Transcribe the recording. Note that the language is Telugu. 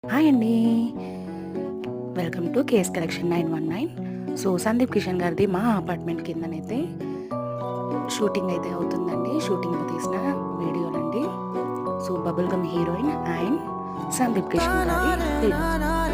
హాయ్ అండి. Welcome to KS collection 919. So Sandeep Kishan గారిది మా అపార్ట్మెంట్ కిందనైతే షూటింగ్ అయితే అవుతుందండి. షూటింగ్లో తీసిన వీడియోలండి. So bubble gum heroine and Sandeep Kishan గారి వీడియో.